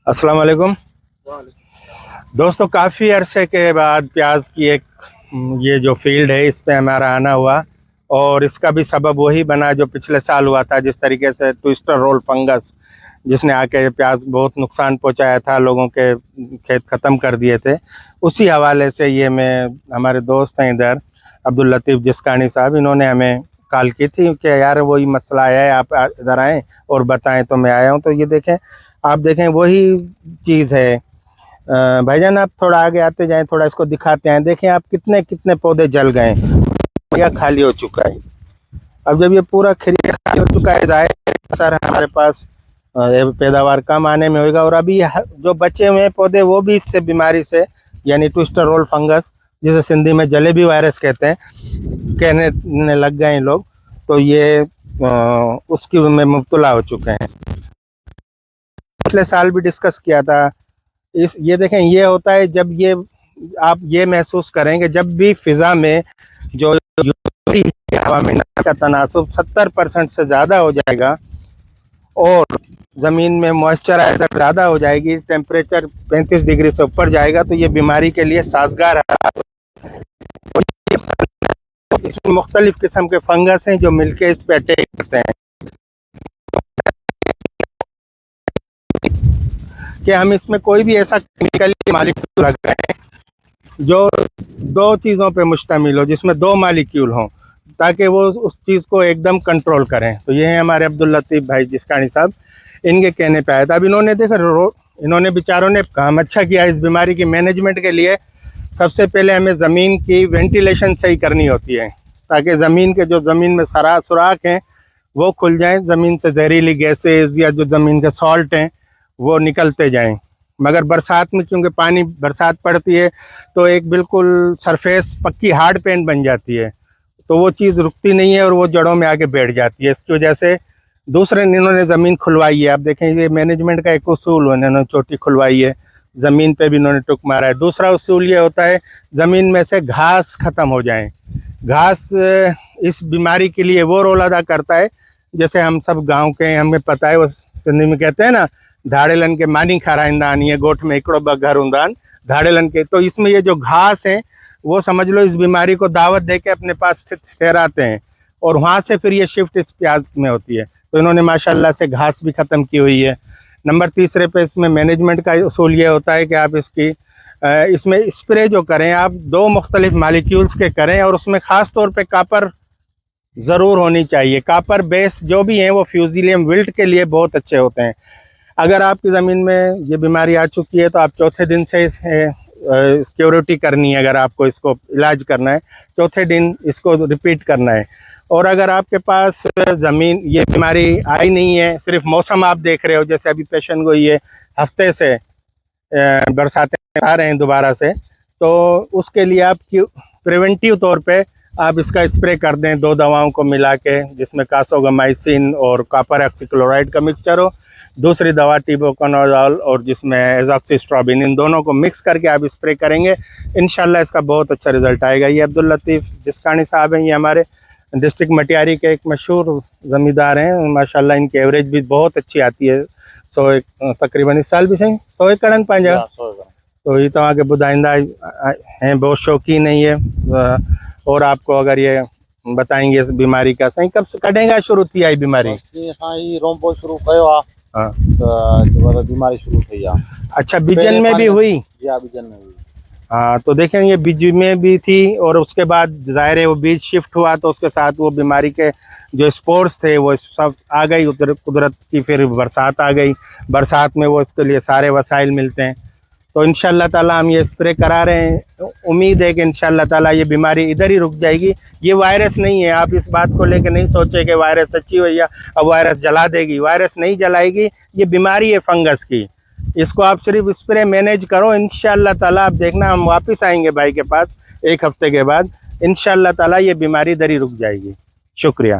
अस्सलाम वालेकुम दोस्तों, काफ़ी अरसे के बाद प्याज की एक ये जो फील्ड है इस पे हमारा आना हुआ और इसका भी सबब वही बना जो पिछले साल हुआ था। जिस तरीके से ट्विस्टर रोल फंगस जिसने आके प्याज बहुत नुकसान पहुंचाया था, लोगों के खेत ख़त्म कर दिए थे, उसी हवाले से ये हमारे दोस्त हैं इधर अब्दुल लतीफ़ जिस्कानी साहब, इन्होंने हमें कॉल की थी कि यार वही मसला आया है, आप इधर आएँ और बताएं। तो मैं आया हूँ। तो ये देखें, आप देखें वही चीज़ है। भाईजान आप थोड़ा आगे आते जाएं, थोड़ा इसको दिखाते हैं। देखें आप कितने कितने पौधे जल गए, खरिया खाली हो चुका है। अब जब ये पूरा खरिया खाली हो चुका है, जाहिर सर हमारे पास पैदावार कम आने में होगा। और अभी जो बचे हुए पौधे वो भी इससे बीमारी से, यानी ट्विस्टर रोल फंगस जिसे सिंधी में जलेबी वायरस कहते हैं, कहने लग गए लोग। तो ये उसकी में मुब्तला हो चुके हैं। पिछले साल भी डिस्कस किया था। ये देखें, ये होता है जब ये आप ये महसूस करेंगे जब भी फिजा में जो हवा में का तनासुब 70% से ज़्यादा हो जाएगा और ज़मीन में मॉइस्चराइजर ज़्यादा हो जाएगी, टेम्परेचर 35 डिग्री से ऊपर जाएगा, तो ये बीमारी के लिए साजगार है। इसमें मुख्तलिफ किस्म के फंगस हैं जो मिलके इस पे अटैक करते हैं कि हम इसमें कोई भी ऐसा केमिकल मालिक्यूल लगाएं जो दो चीज़ों पे मुश्तमिल हो, जिसमें दो मालिक्यूल हों, ताकि वो उस चीज़ को एकदम कंट्रोल करें। तो ये हैं हमारे अब्दुल लतीफ़ भाई जिस्कानी साहब, इनके कहने पे आया था। अब इन्होंने देखा, इन्होंने बेचारों ने काम अच्छा किया। इस बीमारी की मैनेजमेंट के लिए सबसे पहले हमें ज़मीन की वेंटिलेशन सही करनी होती है, ताकि ज़मीन के जो ज़मीन में सुराख हैं वो खुल जाएँ, ज़मीन से जहरीली गैसेज या जो ज़मीन के सॉल्ट हैं वो निकलते जाएं। मगर बरसात में चूँकि पानी बरसात पड़ती है तो एक बिल्कुल सरफेस पक्की हार्ड पेंट बन जाती है, तो वो चीज़ रुकती नहीं है और वो जड़ों में आके बैठ जाती है। इसकी वजह से दूसरे इन्होंने ज़मीन खुलवाई है। आप देखें, ये मैनेजमेंट का एक उसूल इन्होंने चोटी खुलवाई है, ज़मीन पे भी इन्होंने टुक मारा है। दूसरा उसूल ये होता है ज़मीन में से घास ख़त्म हो जाए। घास इस बीमारी के लिए वो रोल अदा करता है, जैसे हम सब गाँव के हमें पता है, वो सिंधी में कहते हैं ना, धाड़ेलन के मानी खाराइंदान, ये गोठ में इकड़ो बघर उंदान धाड़ेलन के। तो इसमें ये जो घास है वो समझ लो इस बीमारी को दावत दे के अपने पास ठहराते हैं और वहाँ से फिर ये शिफ्ट इस प्याज में होती है। तो इन्होंने माशाल्लाह से घास भी ख़त्म की हुई है। नंबर तीसरे पे इसमें मैनेजमेंट का उसूल ये होता है कि आप इसमें स्प्रे जो करें आप दो मुख्तलिफ मालिक्यूल्स के करें, और उसमें ख़ास तौर पे कापर ज़रूर होनी चाहिए। कापर बेस जो भी हैं वो फ्यूजिलियम विल्ट के लिए बहुत अच्छे होते हैं। अगर आपकी ज़मीन में ये बीमारी आ चुकी है तो आप चौथे दिन से सिक्योरिटी करनी है। अगर आपको इसको इलाज करना है, चौथे दिन इसको रिपीट करना है। और अगर आपके पास ज़मीन ये बीमारी आई नहीं है, सिर्फ मौसम आप देख रहे हो, जैसे अभी पेशन गोई है, हफ्ते से बरसातें आ रहे हैं दोबारा से, तो उसके लिए आप प्रिवेंटिव तौर पे आप इसका स्प्रे कर दें दो दवाओं को मिला के, जिसमें कासोगामाइसिन और कॉपर ऑक्सीक्लोराइड का मिक्सचर हो, दूसरी दवा टिबोकोनाजोल और जिसमें एज़ॉक्सिस्ट्रोबिन, इन दोनों को मिक्स करके आप स्प्रे करेंगे, इंशाल्लाह इसका बहुत अच्छा रिज़ल्ट आएगा। ये अब्दुल लतीफ़ जिस्कानी साहब हैं, ये हमारे डिस्ट्रिक्ट मटियारी के एक मशहूर ज़मींदार हैं। माशाल्लाह इनकी एवरेज भी बहुत अच्छी आती है। तकरीबन इस साल भी सही 100 एकड़ पंहिंजा। तो ये तव्हांखे ॿुधाईंदा हैं, बहुत शौकीन है ये। और आपको अगर ये बताएंगे इस बीमारी का सही कब कॾहिं शुरू थी आई बीमारी? रोम्बो शुरू कयो आहे। हाँ, तो बीमारी शुरू थी है। अच्छा, बिजन में भी हुई? बिजन में हुई। हाँ, तो देखें ये बीज में भी थी और उसके बाद जाहिर है वो बीज शिफ्ट हुआ, तो उसके साथ वो बीमारी के जो स्पोर्स थे वो सब आ गई। उधर कुदरत की फिर बरसात आ गई, बरसात में वो इसके लिए सारे वसाइल मिलते हैं। तो इंशाल्लाह ताला हम ये स्प्रे करा रहे हैं। उम्मीद है कि इंशाल्लाह ताला ये बीमारी इधर ही रुक जाएगी। ये वायरस नहीं है, आप इस बात को लेकर नहीं सोचे कि वायरस सच्ची हुई है अब वायरस जला देगी। वायरस नहीं जलाएगी, ये बीमारी है फंगस की। इसको आप सिर्फ स्प्रे मैनेज करो, इंशाल्लाह ताला आप देखना हम वापस आएंगे भाई के पास 1 हफ्ते के बाद। इंशाल्लाह ताला ये बीमारी इधर ही रुक जाएगी। शुक्रिया।